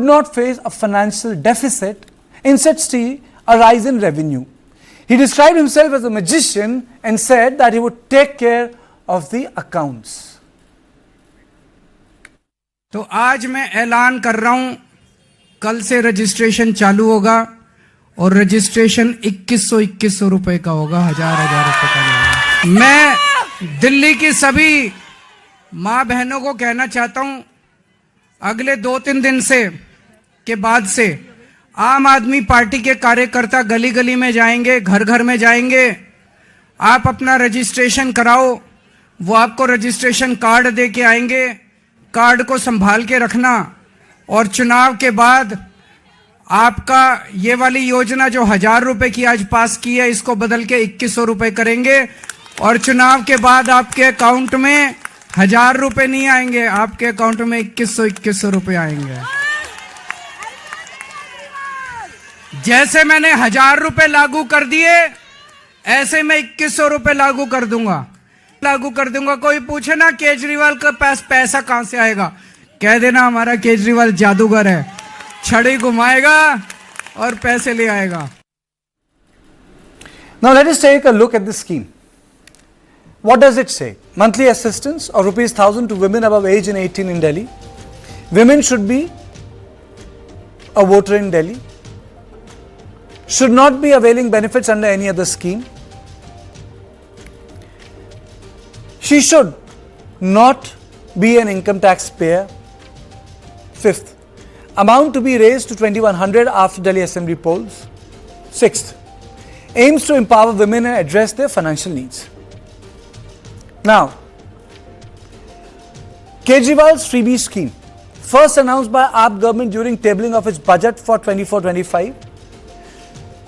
not face a financial deficit, instead see a rise in revenue. He described himself as a magician and said that he would take care of the accounts. तो आज मैं ऐलान कर रहा हूं, कल से रजिस्ट्रेशन चालू होगा और रजिस्ट्रेशन 2100 रुपए का होगा, हजार रुपए का नहीं। मैं दिल्ली की सभी माँ बहनों को कहना चाहता हूं, अगले 2-3 दिन से के बाद से आम आदमी पार्टी के कार्यकर्ता गली गली में जाएंगे, घर घर में जाएंगे। आप अपना रजिस्ट्रेशन कराओ, वो आपको रजिस्ट्रेशन कार्ड दे के आएंगे। कार्ड को संभाल के रखना और चुनाव के बाद आपका ये वाली योजना जो 1000 रुपए की आज पास की है, इसको बदल के 2100 रुपए करेंगे और चुनाव के बाद आपके अकाउंट में 1000 रुपए नहीं आएंगे, आपके अकाउंट में 2100 रुपए आएंगे। जैसे मैंने 1000 रुपए लागू कर दिए, ऐसे मैं 2100 रुपए लागू कर दूंगा। कोई पूछे ना केजरीवाल का पास पैसा कहां से आएगा, कह देना हमारा केजरीवाल जादूगर है, छड़ी घुमाएगा और पैसे ले आएगा। Now let us take a look at this scheme. What does it say? Monthly assistance of rupees 1000 to women above age in 18 in Delhi. Women should be a voter in Delhi, should not be availing benefits under any other scheme. She should not be an income tax payer. Fifth, amount to be raised to 2100 after Delhi Assembly polls. Sixth, aims to empower women and address their financial needs. Now, Kejriwal's freebie scheme, first announced by AAP government during tabling of its budget for 24-25.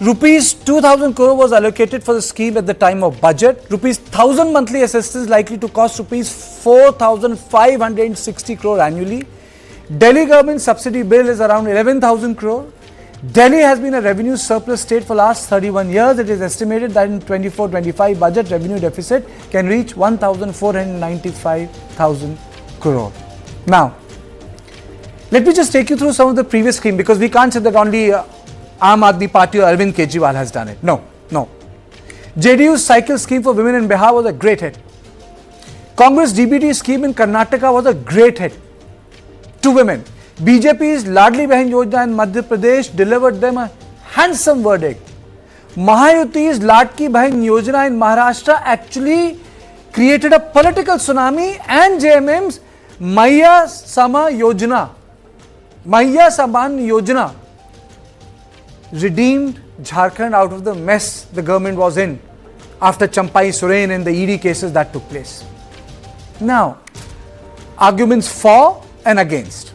Rupees 2000 crore was allocated for the scheme at the time of budget. Rupees 1000 monthly assistance likely to cost rupees 4560 crore annually. Delhi government subsidy bill is around 11,000 crore. Delhi has been a revenue surplus state for last 31 years. It is estimated that in 24-25 budget revenue deficit can reach 1,495,000 crore. Now, let me just take you through some of the previous scheme, because we can't say that only Aam Aadmi Party or Arvind Kejriwal has done it. No. JDU's cycle scheme for women in Bihar was a great hit. Congress DBT scheme in Karnataka was a great hit to women. BJP's Ladli Bahin Yojana in Madhya Pradesh delivered them a handsome verdict. Mahayuti's Ladki Bahin Yojana in Maharashtra actually created a political tsunami, and JMM's Mahila Samman Yojana redeemed Jharkhand out of the mess the government was in after Champai Soren and the ED cases that took place. Now, arguments for and against.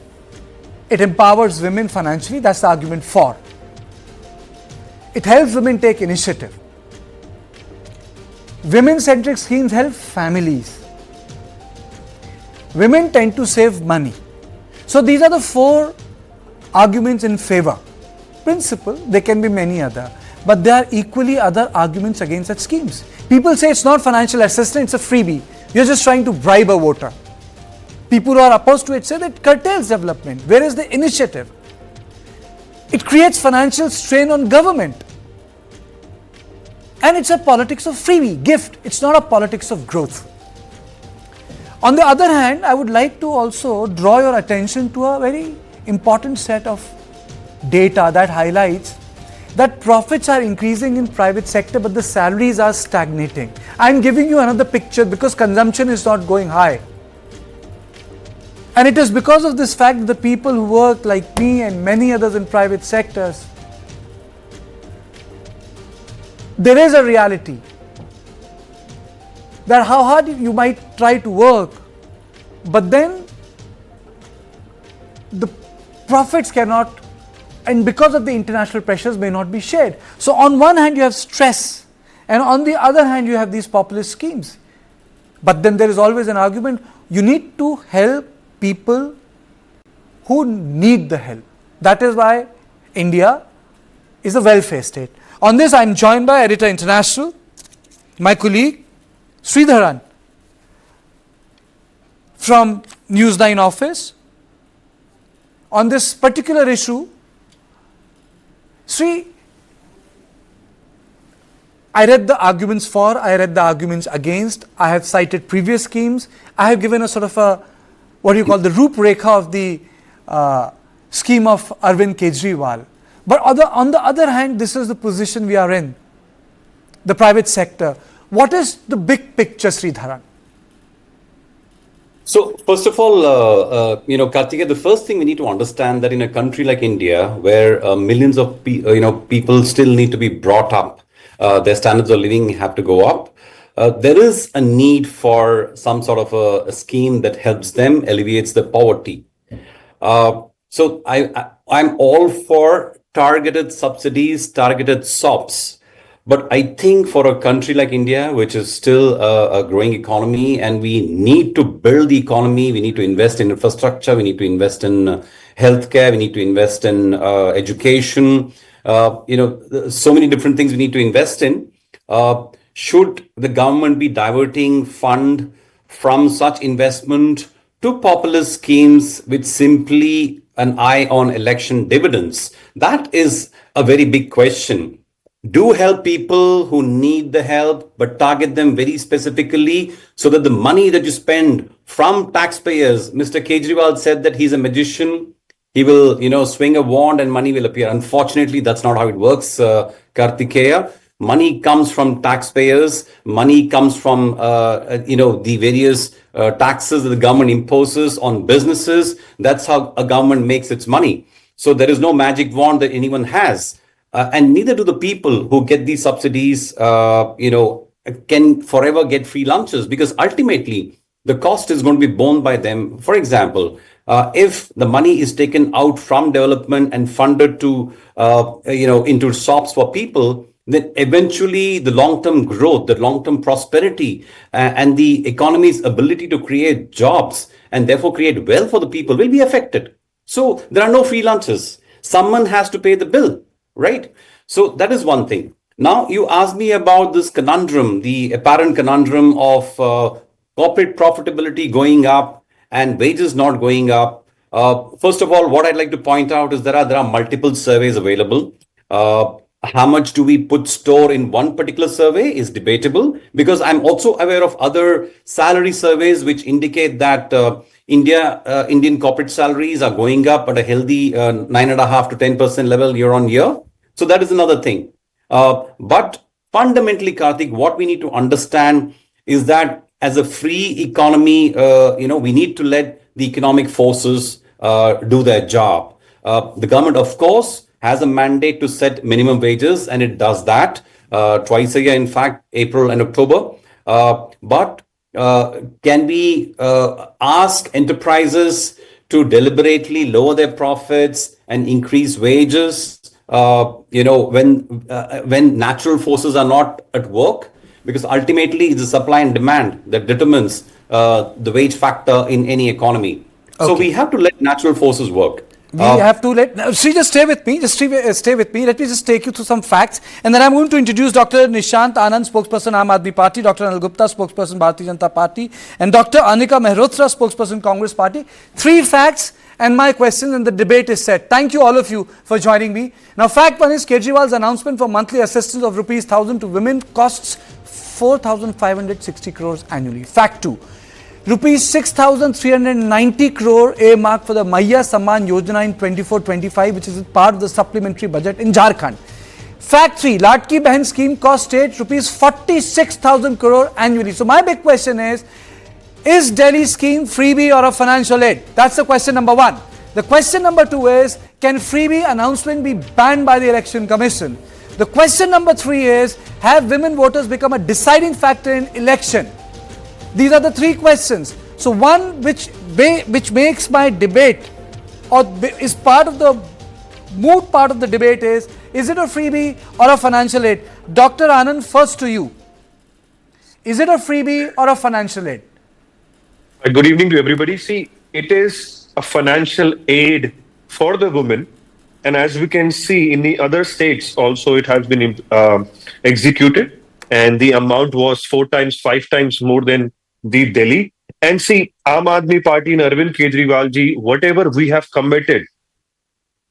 It empowers women financially, that's the argument for. It helps women take initiative. Women-centric schemes help families. Women tend to save money. So these are the 4 arguments in favor. Principle, there can be many other, but there are equally other arguments against such schemes. People say it's not financial assistance, it's a freebie. You're just trying to bribe a voter. People who are opposed to it say that it curtails development. Where is the initiative? It creates financial strain on government. And it's a politics of freebie, gift. It's not a politics of growth. On the other hand, I would like to also draw your attention to a very important set of data that highlights that profits are increasing in private sector, but the salaries are stagnating. I am giving you another picture because consumption is not going high. And it is because of this fact that the people who work like me and many others in private sectors, there is a reality that how hard you might try to work, but then the profits cannot, and because of the international pressures, may not be shared. So on one hand you have stress, and on the other hand you have these populist schemes. But then there is always an argument, you need to help people who need the help. That is why India is a welfare state. On this I am joined by Editor International, my colleague Sridharan from News 9 office. on this particular issue. Sri, I read the arguments for, I read the arguments against, I have cited previous schemes, I have given a sort of a, what do you call, the Rup-rekha of the scheme of Arvind Kejriwal. But on the other hand, this is the position we are in, the private sector. What is the big picture, Sridharan? So, first of all, Karthikeya, the first thing we need to understand that in a country like India, where millions of people still need to be brought up, their standards of living have to go up. There is a need for some sort of a scheme that helps them, alleviates the poverty. So I'm all for targeted subsidies, targeted SOPs. But I think for a country like India, which is still a growing economy, and we need to build the economy, we need to invest in infrastructure, we need to invest in healthcare, we need to invest in education, so many different things we need to invest in. Should the government be diverting fund from such investment to populist schemes with simply an eye on election dividends? That is a very big question. Do help people who need the help, but target them very specifically so that the money that you spend from taxpayers, Mr. Kejriwal said that he's a magician. He will, swing a wand and money will appear. Unfortunately, that's not how it works, Karthikeya. Money comes from taxpayers. Money comes from, the various taxes that the government imposes on businesses. That's how a government makes its money. So there is no magic wand that anyone has. And neither do the people who get these subsidies, can forever get free lunches, because ultimately the cost is going to be borne by them. For example, if the money is taken out from development and funded to, into SOPs for people, then eventually the long-term growth, the long-term prosperity, and the economy's ability to create jobs and therefore create wealth for the people will be affected. So there are no free lunches. Someone has to pay the bill. Right. So that is one thing. Now, you asked me about this conundrum, the apparent conundrum of corporate profitability going up and wages not going up. First of all, what I'd like to point out is there are multiple surveys available. How much do we put store in one particular survey is debatable, because I'm also aware of other salary surveys which indicate that Indian corporate salaries are going up at a healthy 9.5% to 10% level year on year. So that is another thing. But fundamentally, Karthik, what we need to understand is that as a free economy, we need to let the economic forces do their job. The government, of course, has a mandate to set minimum wages, and it does that twice a year, in fact, April and October. But can we ask enterprises to deliberately lower their profits and increase wages, when natural forces are not at work? Because ultimately it's the supply and demand that determines the wage factor in any economy. Okay. So we have to let natural forces work. We have to let Sri, just stay with me. Stay with me. Let me just take you through some facts, and then I'm going to introduce Dr. Nishant Anand, spokesperson Aam Aadmi Party, Dr. Anil Gupta, spokesperson Bharatiya Janata Party, and Dr. Anika Mehrotra, spokesperson Congress Party. 3 facts and my question, and the debate is set. Thank you all of you for joining me. Now, fact 1 is Kejriwal's announcement for monthly assistance of rupees 1,000 to women costs 4,560 crores annually. Fact 2. Rupees 6,390 crore earmarked for the Mahila Samman Yojana in 24-25, which is part of the supplementary budget in Jharkhand. Fact 3, Latki Behan scheme cost state rupees 46,000 crore annually. So my big question is Delhi scheme freebie or a financial aid? That's the question number 1. The question number 2 is, can freebie announcement be banned by the Election Commission? The question number 3 is, have women voters become a deciding factor in election? These are the 3 questions. So one which makes my debate, or is part of the moot part of the debate, is it a freebie or a financial aid? Dr. Anand, first to you. Is it a freebie or a financial aid? Good evening to everybody. See, it is a financial aid for the women. And as we can see in the other states also, it has been executed. And the amount was 4 times, 5 times more than the Delhi. And see, Aam Aadmi Party and Arvind Kejriwal ji, whatever we have committed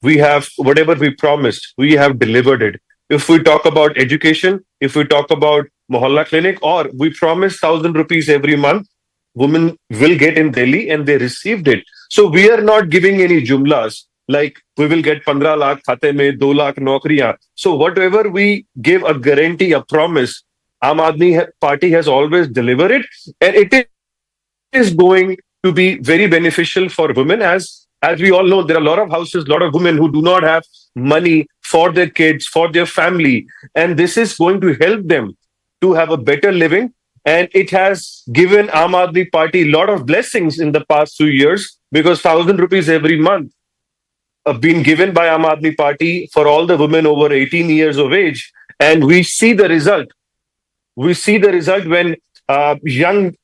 we have whatever we promised, we have delivered it. If we talk about education, if we talk about Mohalla Clinic, or we promised 1,000 rupees every month, women will get in Delhi and they received it. So we are not giving any jumlas like we will get 15 lakh khate mein, 2 lakh naukriyan. So whatever we give a guarantee, a promise, Aam Aadmi Party has always delivered it, and it is going to be very beneficial for women. As we all know, there are a lot of houses, a lot of women who do not have money for their kids, for their family, and this is going to help them to have a better living. And it has given Aam Aadmi Party a lot of blessings in the past 2 years, because 1,000 rupees every month been given by Aam Aadmi Party for all the women over 18 years of age. And we see the result. We see the result when young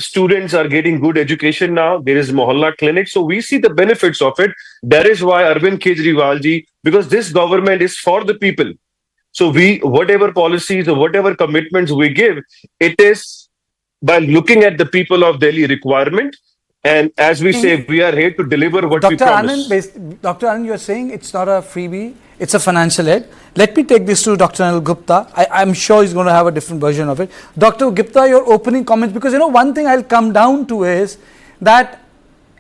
students are getting good education now. There is Mohalla Clinic. So we see the benefits of it. That is why Arvind Kejriwal ji, because this government is for the people. So whatever policies or whatever commitments we give, it is by looking at the people of Delhi requirement. And as we say, we are here to deliver what we promise. Dr. Anand, you're saying it's not a freebie, it's a financial aid. Let me take this to Dr. Anil Gupta. I'm sure he's going to have a different version of it. Dr. Gupta, your opening comments, because one thing I'll come down to is that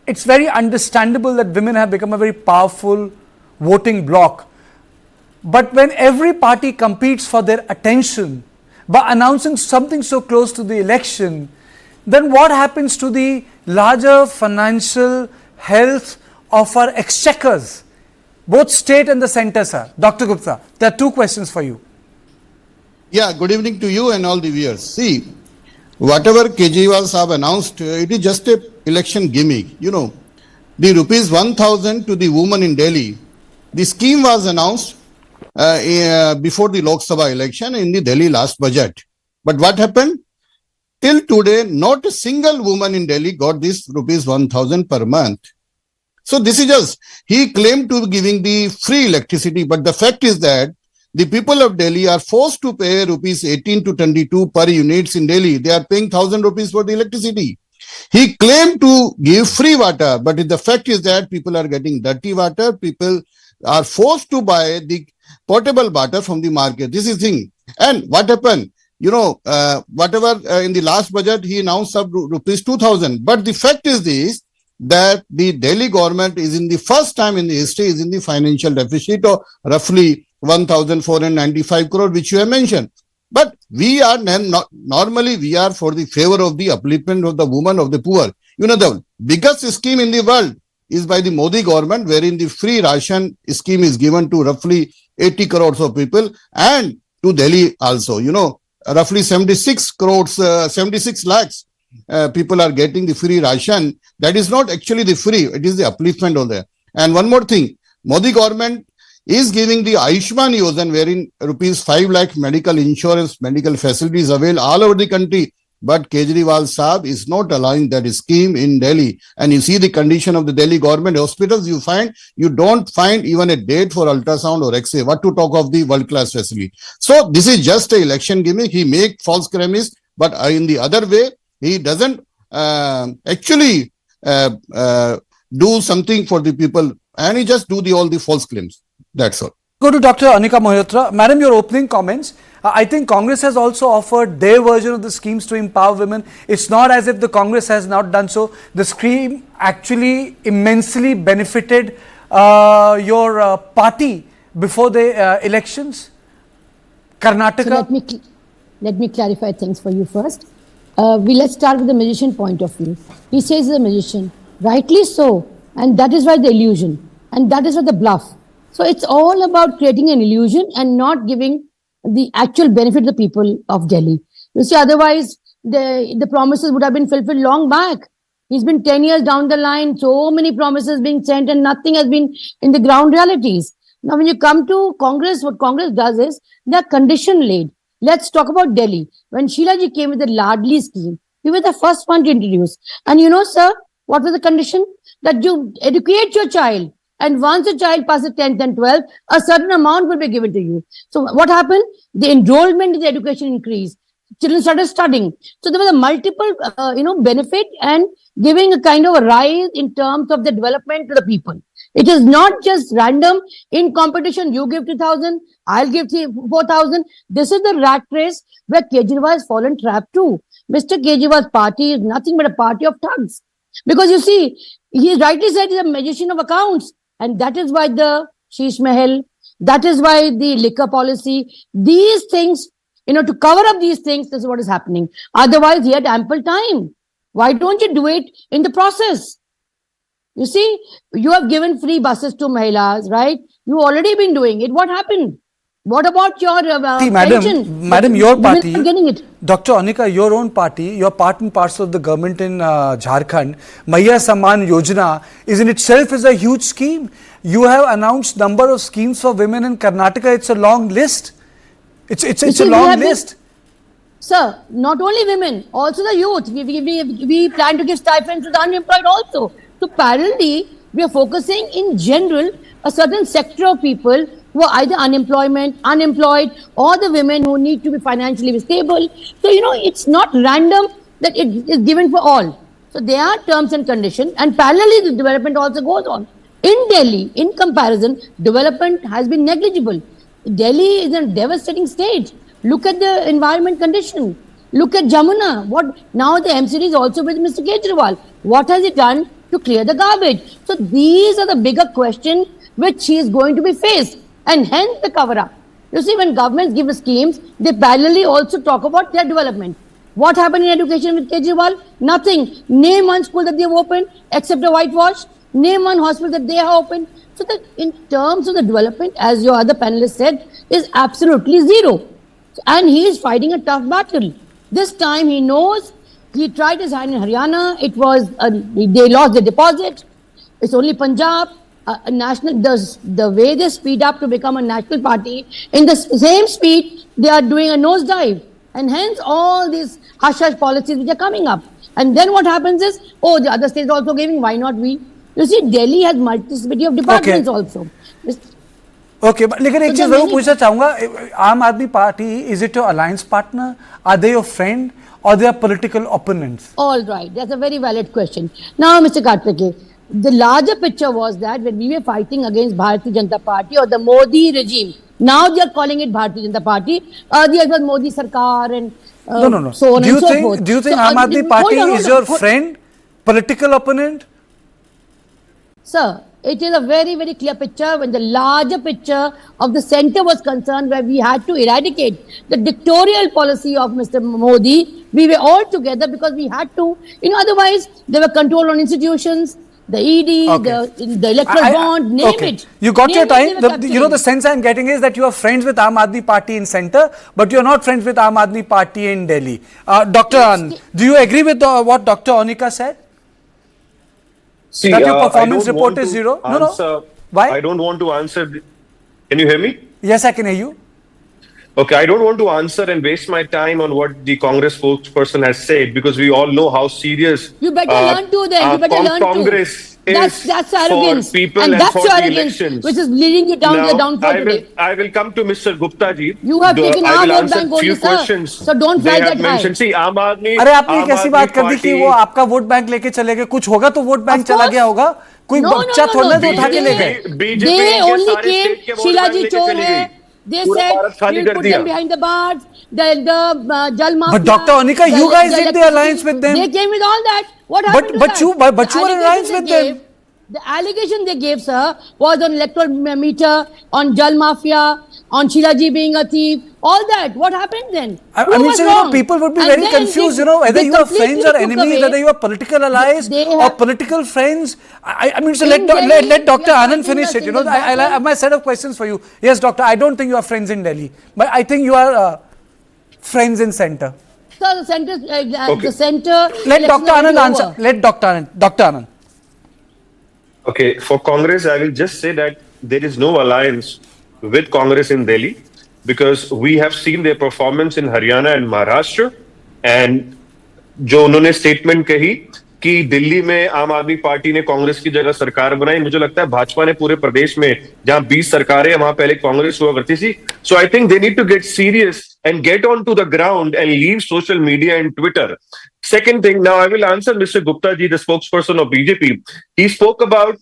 it's very understandable that women have become a very powerful voting bloc. But when every party competes for their attention by announcing something so close to the election, then what happens to the larger financial health of our exchequers, both state and the centre, sir? Dr. Gupta, there are two questions for you. Yeah, good evening to you and all the viewers. See, whatever Kejriwal Saab announced, it is just a election gimmick. The rupees 1,000 to the woman in Delhi, the scheme was announced before the Lok Sabha election in the Delhi last budget. But what happened? Till today, not a single woman in Delhi got this rupees 1,000 per month. So this is just, he claimed to be giving the free electricity, but the fact is that the people of Delhi are forced to pay rupees 18 to 22 per units in Delhi. They are paying 1,000 rupees for the electricity. He claimed to give free water, but the fact is that people are getting dirty water. People are forced to buy the potable water from the market. This is the thing. And what happened? Whatever in the last budget, he announced up rupees 2,000. But the fact is this, that the Delhi government is in the first time in the history is in the financial deficit of roughly 1,495 crore, which you have mentioned. But we are normally we are for the favor of the upliftment of the woman, of the poor. The biggest scheme in the world is by the Modi government, wherein the free ration scheme is given to roughly 80 crores of people, and to Delhi also. Roughly 76 lakhs people are getting the free ration. That is not actually the free, it is the upliftment of that. And one more thing, Modi government is giving the Ayushman Yojana, wherein rupees 5 lakh medical insurance, medical facilities available all over the country. But Kejriwal Saab is not allowing that scheme in Delhi. And you see the condition of the Delhi government hospitals, you don't find even a date for ultrasound or X-ray. What to talk of the world-class facility? So this is just an election gimmick. He make false premise, but in the other way, he doesn't actually do something for the people, and he just do all the false claims. That's all. Go to Dr. Anika Mohitra. Madam, your opening comments. I think Congress has also offered their version of the schemes to empower women. It's not as if the Congress has not done so. The scheme actually immensely benefited your party before the elections. Karnataka. So let me clarify things for you first. Let's start with the magician point of view. He says he's a magician. Rightly so. And that is why the illusion. And that is why the bluff. So it's all about creating an illusion and not giving the actual benefit to the people of Delhi. You see, otherwise, the promises would have been fulfilled long back. He's been 10 years down the line, so many promises being sent and nothing has been in the ground realities. Now, when you come to Congress, what Congress does is they're condition laid. Let's talk about Delhi. When Sheila ji came with the Ladli scheme, we were the first one to introduce. And sir, what was the condition? That you educate your child. And once a child passes 10th and 12th, a certain amount will be given to you. So what happened? The enrollment in the education increased. Children started studying. So there was a multiple, benefit and giving a kind of a rise in terms of the development to the people. It is not just random in competition. You give 2,000, I'll give 4,000. This is the rat race where Kejriwal has fallen trap too. Mr. Kejriwal's party is nothing but a party of thugs. Because you see, he rightly said he's a magician of accounts. And that is why the Sheesh Mahal, that is why the liquor policy, these things, to cover up these things, this is what is happening. Otherwise, he had ample time. Why don't you do it in the process? You see, you have given free buses to Mahilas, right? You already been doing it. What happened? What about your See, madam, your party, Dr. Anika, your own party, you're part and parcel of the government in Jharkhand. Mahila Samman Yojana is in itself is a huge scheme. You have announced number of schemes for women in Karnataka. It's a long list. It's a long list. Sir, not only women, also the youth. We plan to give stipends to the unemployed also. So parallelly, we are focusing in general a certain sector of people who are either unemployed, or the women who need to be financially stable. So, it's not random that it is given for all. So there are terms and conditions, and parallelly the development also goes on. In Delhi, in comparison, development has been negligible. Delhi is in a devastating state. Look at the environment condition. Look at Jamuna. Now the MCD is also with Mr. Kejriwal. What has he done to clear the garbage? So these are the bigger questions which he is going to be faced, and hence the cover-up. You see, when governments give schemes, they parallelly also talk about their development. What happened in education with Kejriwal? Nothing. Name one school that they have opened except a whitewash. Name one hospital that they have opened. So that in terms of the development, as your other panelist said, is absolutely zero. And he is fighting a tough battle. This time he knows, he tried his hand in Haryana. They lost the deposit. It's only Punjab. The way they speed up to become a national party, in the same speed, they are doing a nosedive. And hence all these hush-hush policies which are coming up. And then what happens is, the other states also giving, why not we? You see, Delhi has multiplicity of departments also. Okay, but लेकिन एक चीज जरूर पूछना चाहूंगा, आम आदमी party, is it your alliance partner? Are they your friend or they are political opponents? All right, that's a very valid question. Now, Mr. Karthike, the larger picture was that when we were fighting against Bharatiya Janata Party or the Modi regime, now they are calling it Bharatiya Janata Party. Earlier it was Modi Sarkar and no. So on and so forth. Do you think Aam Aadmi Party is your friend, political opponent? Sir, it is a very, very clear picture when the larger picture of the centre was concerned, where we had to eradicate the dictatorial policy of Mr. Modi. We were all together because we had to, otherwise there were control on institutions, the ED, the electoral bond, name it. You got your time. The sense I'm getting is that you are friends with Aam Aadmi Party in centre, but you're not friends with Aam Aadmi Party in Delhi. Dr. Anand, do you agree with what Dr. Anika said? See, that your performance report is zero? No. Why? I don't want to answer. Can you hear me? Yes, I can hear you. Okay, I don't want to answer and waste my time on what the Congress spokesperson has said, because we all know how serious. You better learn to then. You better learn Congress to. That's arrogance. For people and that's for your the arrogance, elections. which is leading you down to the downfall today. I will come to Mr. Gupta ji. You have taken our vote bank few only, sir. questions. So don't fly that high. See, Aam Aadmi. अरे आपने कैसी बात कर दी कि वो आपका vote bank लेके चले गए? कुछ होगा तो वोट बैंक चला गया होगा? कोई बच्चा थोड़ा तो उठा के ले गए? They only came. Sheila ji chor hai. They said we'll put them behind the bars. The Jal Mafia. But Dr. Anika, you guys did the alliance with them. They came with all that. What happened to that? But you were in alliance with them. The allegation they gave, sir, was on electoral meter, on Jal Mafia, on Sheila ji being a thief, all that. What happened then? I mean, so, people would be very confused, whether you are friends or enemies, whether you are political allies or political friends. I mean, so let Dr. Anand finish it. I have my set of questions for you. Yes, Doctor, I don't think you are friends in Delhi, but I think you are friends in centre. So the centre, the centre. Let Dr. Anand answer. Let Dr. Anand. Okay, for Congress, I will just say that there is no alliance with Congress in Delhi, because we have seen their performance in Haryana and Maharashtra, and जो उन्होंने statement कही कि दिल्ली में आम आदमी party ने कांग्रेस की जगह सरकार बनाई, मुझे लगता है भाजपा ने पूरे प्रदेश में जहां 20 सरकारें वहां पहले कांग्रेस हुआ करती थी. So I think they need to get serious and get onto the ground and leave social media and Twitter. Second thing, now I will answer Mr. Gupta ji, the spokesperson of BJP. He spoke about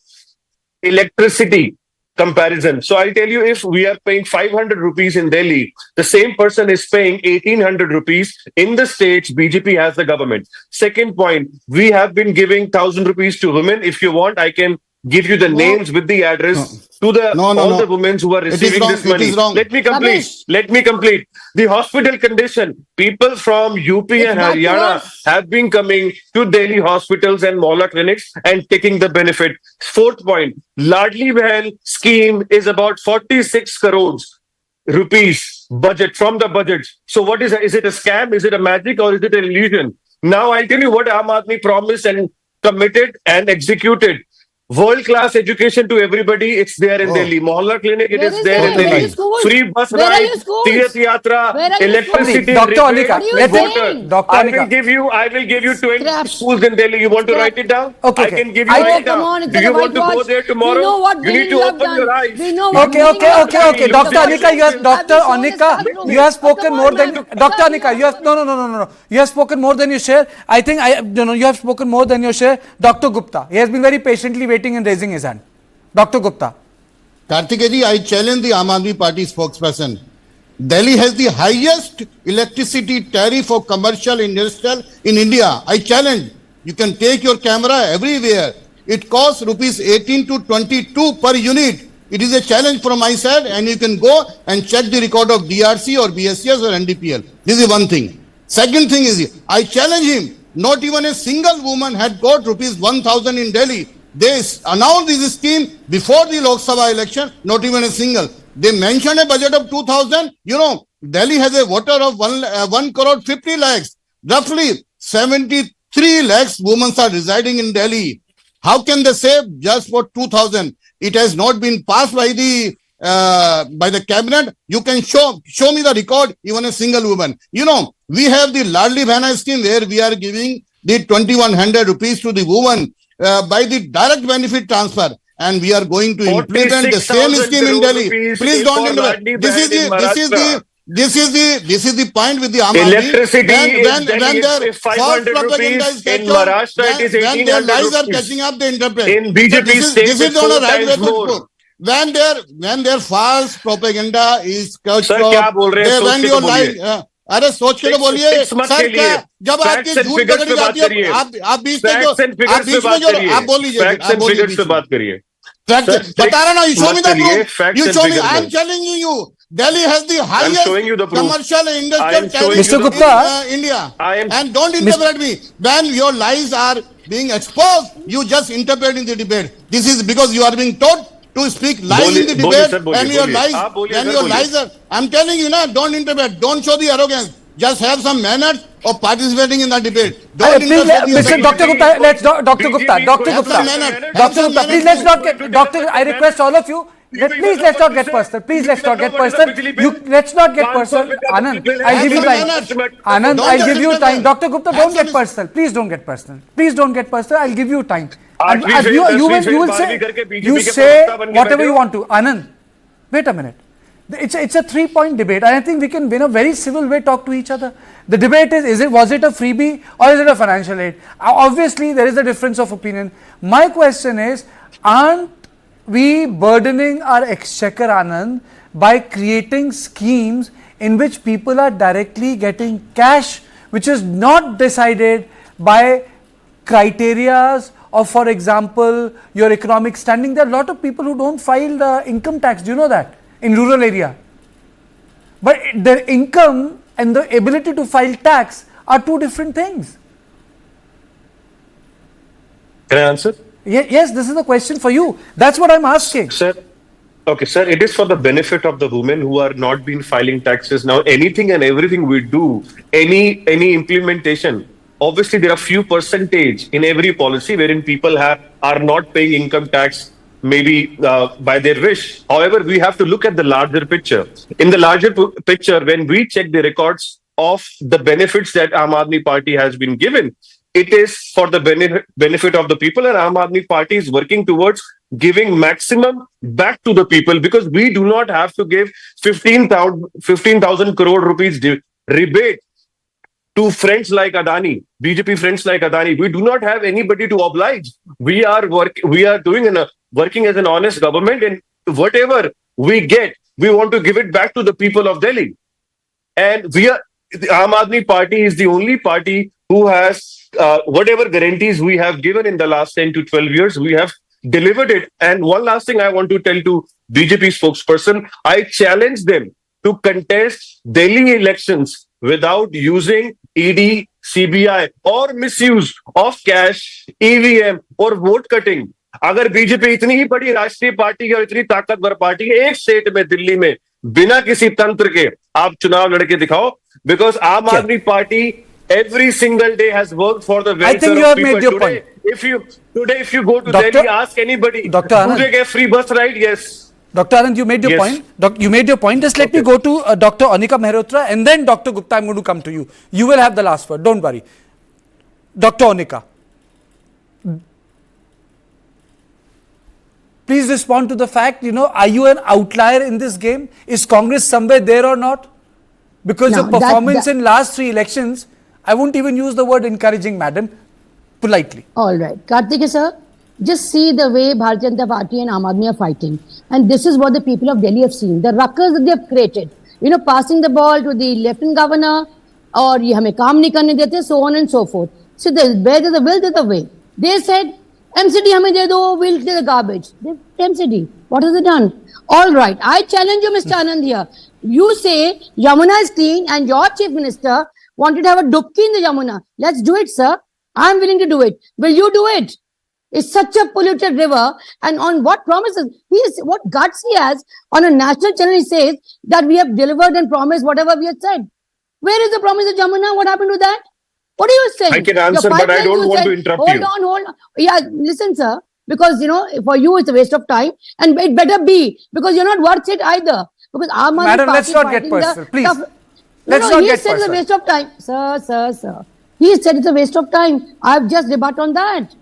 electricity comparison. So I'll tell you, if we are paying 500 rupees in Delhi, the same person is paying 1800 rupees in the states BJP has the government. Second point, we have been giving 1000 rupees to women. If you want, I can give you the names with the address to the all the women who are It is receiving wrong. this money. It is wrong. Let me complete. Rubbish. Let me complete. The hospital condition. People from UP It's and back to Haryana us. have been coming to Delhi hospitals and Mohalla clinics and taking the benefit. Fourth point, Ladli Behan scheme is about 46 crores rupees budget from the budget. So what is it? Is it a scam? Is it a magic or is it an illusion? Now I'll tell you what Aam Aadmi promised and committed and executed. World-class education to everybody, it's there in Delhi. Mohalla clinic, it Where is is there that? in Where are Delhi. your schools? Free bus Where are ride, your schools? Tirth Yatra, Where are your electricity. Dr. rebate, Anika, What are you let me- saying? Dr. I Anika. will give you 20 Scraps. schools in Delhi. You want to Scrap. write it down? Okay, I okay. can give you I- right Come now. on, it's Do a you want to go whitewash. there tomorrow? We know what You need billing to you have open your done. eyes. We know what Okay, billing okay, you have okay, done. okay. Look Dr. at Anika, you have, Have Dr. you shown us Anika, that room? you have Come spoken on, more than, man. Dr. Anika, you have, no. You have spoken more than you share. I think, you have spoken more than you share. Dr. Gupta, he has been very patiently waiting and raising his hand. Dr. Gupta. Kartikeji, I challenge the Aam Aadmi Party spokesperson. Delhi has the highest electricity tariff for commercial industrial in India. I challenge. You can take your camera everywhere. It costs rupees 18 to 22 per unit. It is a challenge from my side, and you can go and check the record of DRC or BSCS or NDPL. This is one thing. Second thing is, I challenge him. Not even a single woman had got rupees 1,000 in Delhi. They announced this scheme before the Lok Sabha election, not even a single. They mentioned a budget of 2,000. Delhi has a voter of 1 crore 50 lakhs. Roughly 73 lakhs women are residing in Delhi. How can they say just for 2,000? It has not been passed by the cabinet. You can show me the record, even a single woman. We have the Ladli Behna scheme where we are giving the 2,100 rupees to the woman by the direct benefit transfer, and we are going to implement the same scheme in Delhi. Please don't interrupt. This is the point with the Aam Aadmi. Electricity when their false 500 propaganda rupees. is catch In on, Maharashtra, it is when their 1800 lies are rupees. catching up, they interpret. In BJP this state, is it's on a 4 right way times to more. go. When their false propaganda is catch Sir, on, क्या बोल रहे हैं? सोच when के your तो lie, बोलिए। अरे सोच के तो बोलिए Fix मत सर खेलिए। क्या जब Facts आपकी and झूठ figures पकड़ी पे बात जाती है करिए। आप बीच में Facts and जो figures आप बीच पे में बात जो करिए। आप बोल लीजिए Facts आप and बोलिए figures बीच पे में बात करिए। Fact, Sir, बता रहा ना, you show me the चलिए, proof. facts You and show me. figures I'm में। telling you, Delhi has the showing you the highest proof. commercial I industrial am showing tariff you Mr. in Gupta, India. I am- And don't interpret me. When your lies are being exposed, you just interpret in the debate. This is because you are being taught to speak lies in the बोलिए, debate, sir, बोलिए, and your बोलिए। lies, आप बोलिए, when sir, your बोलिए। lies are, I'm telling you now, don't interpret, don't show the arrogance. Just have some manners of participating in the debate. Don't please, interpret the Mr. other. Dr. Gupta, let's Dr. Gupta, BJP Dr. Have Gupta, some manners. Dr. Gupta, please let's not get, Doctor, I request all of you, let's not get personal. Please let's not get personal. Let's not get personal. Anand, I'll give you time. Anand, I'll give you time. Dr. Gupta, don't get personal. Please don't get personal. Please don't get personal. I'll give you time. And you will say, you say whatever you want to. Anand, wait a minute. It's a 3-point debate, and I think we can, in a very civil way, talk to each other. The debate was it a freebie or is it a financial aid? Obviously, there is a difference of opinion. My question is, aren't we burdening our exchequer, Anand, by creating schemes in which people are directly getting cash, which is not decided by criterias of, for example, your economic standing? There are a lot of people who don't file the income tax. Do you know that? In rural area. But their income and the ability to file tax are two different things. Can I answer? Yes, this is a question for you. That's what I'm asking. Sir, okay, sir, it is for the benefit of the women who are not been filing taxes. Now, anything and everything we do, any implementation, obviously there are few percentage in every policy wherein people are not paying income tax, maybe by their wish. However, we have to look at the larger picture. In the larger picture, when we check the records of the benefits that Aam Aadmi Party has been given, it is for the benefit of the people, and Aam Aadmi Party is working towards giving maximum back to the people, because we do not have to give 15,000 crore rupees rebate to friends like Adani, BJP friends like Adani. We do not have anybody to oblige. We are doing working as an honest government, and whatever we get, we want to give it back to the people of Delhi. And the Aam Aadmi Party is the only party who has whatever guarantees we have given in the last 10 to 12 years, we have delivered it. And one last thing I want to tell to BJP spokesperson, I challenge them to contest Delhi elections without using ED, CBI or misuse of cash, EVM or vote cutting. अगर BJP इतनी ही बड़ी राष्ट्रीय party है और इतनी ताकतवर party है, एक स्टेट में दिल्ली में बिना किसी तंत्र के आप चुनाव लड़के दिखाओ, because आम आदमी party every single day has worked for the welfare I think you have of people. made your point. If you go to Doctor- Delhi, ask anybody, Dr. do Anand. they get free bus ride? Yes. Dr. Anand, you made your Yes. point. You made your point. Just let me go to Dr. Anika Mehrotra and then Dr. Gupta, I'm going to come to you. You will have the last word. Don't worry. Dr. Anika, please respond to the fact, are you an outlier in this game? Is Congress somewhere there or not? Because No, your performance in last 3 elections, I won't even use the word encouraging, madam, politely. All right. Karthik sir, just see the way Bharatiya Janata Party and Aam Aadmi are fighting. And this is what the people of Delhi have seen. The ruckus that they have created. Passing the ball to the lieutenant governor or ye hame kaam nahi karne dete, so on and so forth. So where there's a will, there's a way. They said, MCD hame de do, we'll take the garbage. MCD, what has it done? All right. I challenge you, Mr. Anand here. You say Yamuna is clean and your chief minister wanted to have a dubki in the Yamuna. Let's do it, sir. I'm willing to do it. Will you do it? It's such a polluted river. And on what promises? What guts he has on a national channel, he says that we have delivered and promised whatever we had said. Where is the promise of Jamuna? What happened to that? What are you saying? I can answer, but I don't want to interrupt you. Hold on. Yeah, listen, sir. Because, for you it's a waste of time. And it better be. Because you're not worth it either. Because Aam Aadmi Madam, let's Party not get fighting the personal, please. tough- Let's not he get said it's a personal. waste of time. Sir. He said it's a waste of time. I've just rebut on that.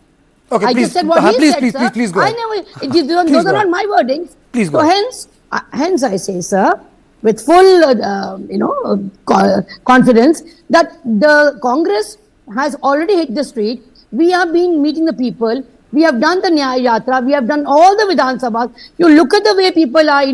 Okay, I please, just said what he said, sir. please go ahead. Those go are not ahead. my wordings. Please go So ahead. hence I say, sir, with full, confidence that the Congress has already hit the street. We have been meeting the people. We have done the Nyaya Yatra. We have done all the Vidhan Sabhas. You look at the way people are,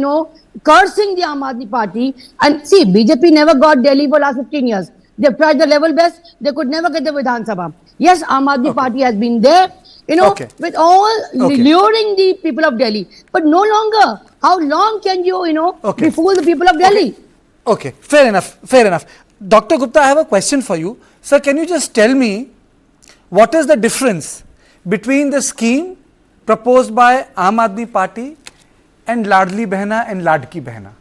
cursing the Aam Aadmi Party. And see, BJP never got Delhi for last 15 years. They've tried the level best. They could never get the Vidhan Sabha. Yes, Aam Aadmi Party has been there, Okay. with all luring the people of Delhi. But no longer. How long can you, befool the people of Delhi? Okay, fair enough. Dr. Gupta, I have a question for you. Sir, can you just tell me what is the difference between the scheme proposed by Aam Aadmi Party and Ladli Behna and Ladki Behna?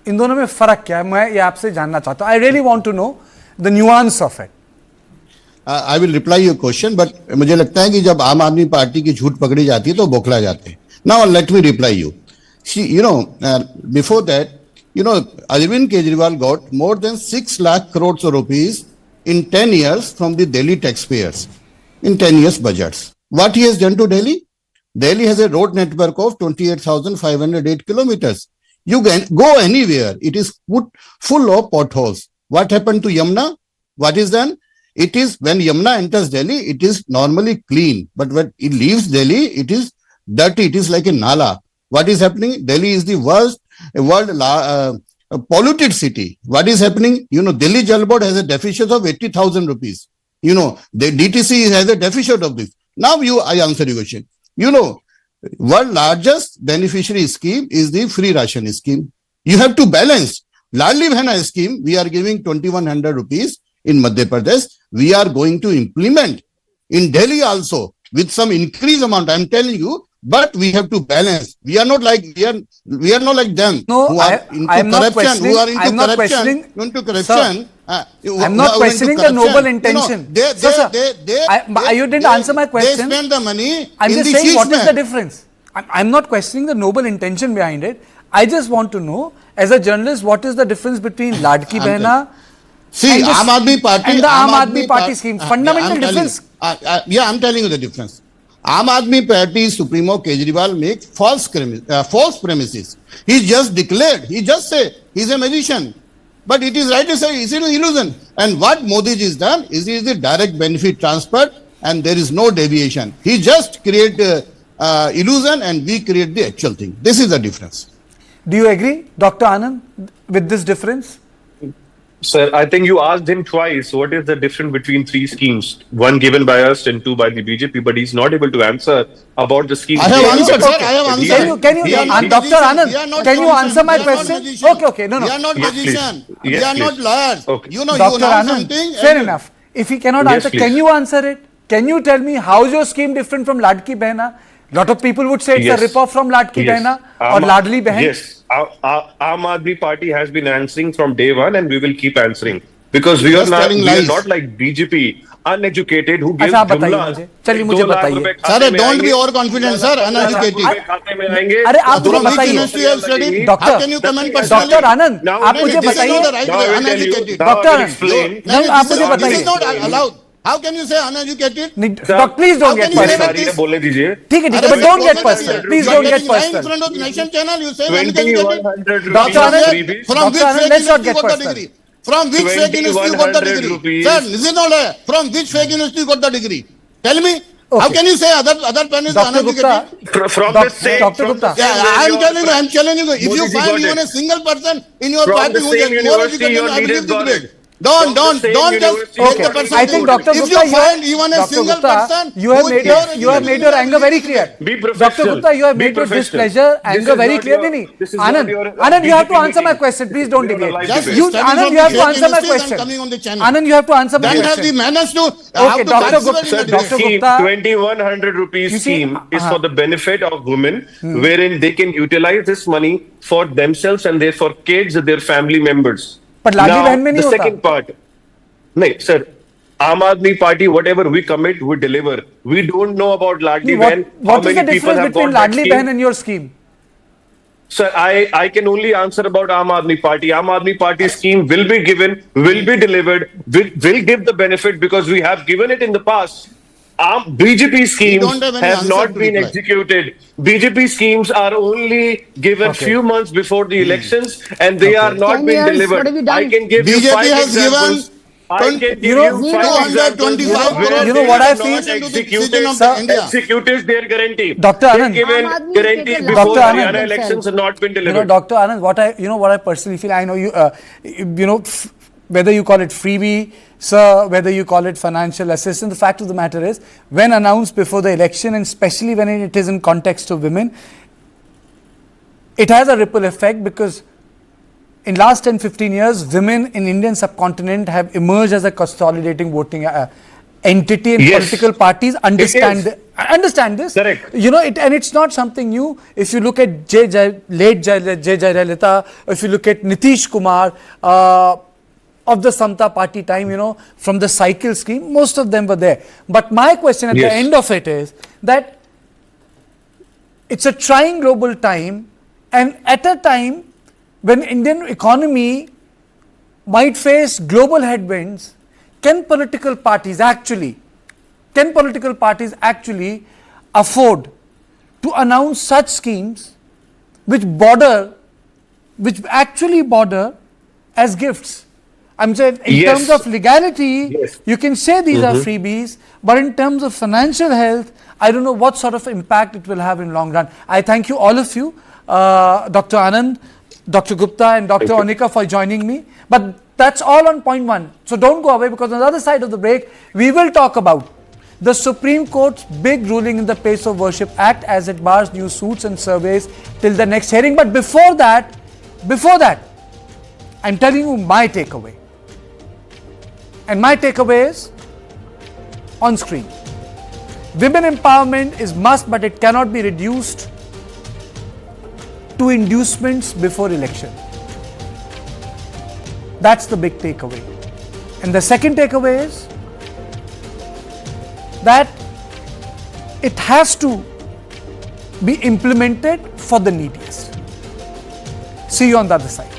इन दोनों में फर्क क्या है? मैं ये आपसे जानना चाहता हूँ. I really want to know the nuance of it. I will reply your question, but मुझे लगता है कि जब आम आदमी पार्टी की झूठ पकड़ी जाती है तो बौखला जाते हैं. Now let me reply you. See, before that, Arvind Kejriwal got more than 6 lakh crores of rupees in 10 years from the Delhi taxpayers in 10 years budgets. What he has done to Delhi? Delhi has a road network of 28,508 kilometers. You can go anywhere. It is full of potholes. What happened to Yamuna? What is done? It is when Yamuna enters Delhi, it is normally clean. But when it leaves Delhi, it is dirty. It is like a nala. What is happening? Delhi is the world polluted city. What is happening? Delhi Jal Board has a deficit of 80,000 rupees. The DTC has a deficit of this. Now I answer your question. World largest beneficiary scheme is the free ration scheme. You have to balance. Ladli Behna scheme, we are giving 2,100 rupees in Madhya Pradesh. We are going to implement in Delhi also with some increased amount. I am telling you, but we have to balance. We are not like them. No, who are I'm not questioning. Who are into I'm not corruption. questioning. Into corruption. I'm not questioning the noble intention. You didn't answer my question. They spend the money. I'm in just the saying what is sheets, the difference. I'm not questioning the noble intention behind it. I just want to know, as a journalist, what is the difference between Ladki Behna See, Aam Aadmi Party and the Aam Aadmi Party scheme? Fundamental difference. I'm telling you the difference. Aam Aadmi Party Supremo Kejriwal makes false premises. He just declared. He just said he's a magician. But it is right to say it's an illusion. And what Modi ji has done is the direct benefit transfer and there is no deviation. He just create illusion and we create the actual thing. This is the difference. Do you agree, Dr. Anand, with this difference? Sir, I think you asked him twice what is the difference between three schemes, one given by us and two by the BJP, but he's not able to answer about the scheme. I have answered, sir. I have answered. Can you, We are not Dr. magician. Anand, We are not can you magician. answer my We are not question? magician. Okay, no. We are not Yes, magician. please. We Yes, are not please. lawyers. Okay. You know, Dr. you announce Anand, something. fair enough. If he cannot Yes, answer, please. can you answer it? Can you tell me how is your scheme different from Ladki Behna? Lot of people would say it's Yes. a rip-off from Ladki Yes. Behna or Ladli Behan. Yes. Aam Aadmi Party has been answering from day one and we will keep answering. Because we are Just telling we are lies. not like BJP, uneducated, who gives अच्छा, आप बताइए jumlas. मुझे. चलिए, like मुझे 2 lakh बताइए. रुपए Sir, खाते में don't आएंगे, be overconfident, sir. 2 lakh Uneducated. रुपए खाते में आएंगे. अरे, आप मुझे From which बताइए. university you have studied? Doctor. How can you comment Doctor personally? Dr. Anand, Now, आप नहीं, मुझे this is बताइए. not the right Now way. I will tell you. Uneducated. Now I Doctor will Anand, explain. नहीं, आप मुझे This बताइए. is not allowed. How can you say uneducated? Doc, please don't How get can you say personal. that this- बोलने दीजिए. ठीक है, Arre, but don't get sir, personal. Please you are don't get getting lying in personal. front of the nation channel. You say 2100 uneducated. Dr. rupees Anand, freebies. From Dr. which Anand, fake let's not university you get got the personal. degree? From which fake university you got the 2100 degree? rupees. Sir, this is not a. From which fake university you got the degree? Tell me. How Okay. can you say other panel is Dr. Gupta, uneducated? From Doc- the same, Dr. from Gupta. the same Yeah, where I'm your- telling you. If you Modi ji find got even it. a single person in your From party the who same is more university, educated, your I will leaders give the got grade. it. Don't From the same just university, take Okay, the person. I think Dr. If Gupta, you find even a Dr. single Gupta, person, you have who is made more it, you have educated made than your you, anger I will very give the clear. grade. Be Dr. professional. Gupta, you have Be made your professional. displeasure, This anger is very not clear. your- Nahi, this is Anand, not your, Anand, you have to BJP answer my meeting. question. Please don't This is not a debate. live Just debate. You, study Anand, from you have the to fake answer my universities and question. coming on the channel. Anand, you have to answer my Then have the question. manners to Okay, have to Dr. participate Gupta, in Sir, the this debate. Dr. scheme, Gupta. 2100 rupees You see, scheme is uh-huh. for the benefit of women, wherein they can utilize this money for themselves and for kids, their family members. But Ladli Now, Behan mein nahi the hota. second part. No, sir. Aam Aadmi Party, whatever we commit, we deliver. We don't know about Ladli What, Behan. what is the people difference have between got that Ladli scheme. Behan and your scheme? Sir, I can only answer about Aam Aadmi Party. Aam Aadmi Party scheme will be given, will be delivered, will give the benefit because we have given it in the past. BJP schemes don't have any have answer not to been reply. executed. BJP schemes are only given Okay. few months before the elections and they are not 10 being years, delivered. what have you done? I can give you BJP 5 has given examples. I can give you know, you 5 examples 225 where crore you know they what I have feel? not into the executed, decision of Sir, India. executed their guarantee. Dr. They've Anand. given Aam Aadmi guarantee taken before Dr. Anand. Haryana elections have not been You know, delivered. Dr. Anand, what I personally feel, I know you, whether you call it freebie, sir, whether you call it financial assistance, the fact of the matter is, when announced before the election, and especially when it is in context of women, it has a ripple effect because in last 10-15 years, women in Indian subcontinent have emerged as a consolidating voting entity, and Yes. political parties understand is. understand this. Correct. You know, and it's not something new. If you look at late Jai Jayalalitha, if you look at Nitish Kumar of the Samta Party time, you know, from the cycle scheme, most of them were there. But my question at the Yes. end of it is that it's a trying global time, and at a time when Indian economy might face global headwinds, can political parties actually afford to announce such schemes which actually border as gifts? I'm saying in Yes. terms of legality, Yes. you can say these are freebies, but in terms of financial health, I don't know what sort of impact it will have in long run. I thank you, all of you, Dr. Anand, Dr. Gupta and Dr. Onika for joining me. But that's all on point one. So don't go away, because on the other side of the break, we will talk about the Supreme Court's big ruling in the Place of Worship Act as it bars new suits and surveys till the next hearing. But before that, I'm telling you my takeaway. And my takeaway is on screen. Women empowerment is must, but it cannot be reduced to inducements before election. That's the big takeaway. And the second takeaway is that it has to be implemented for the neediest. See you on the other side.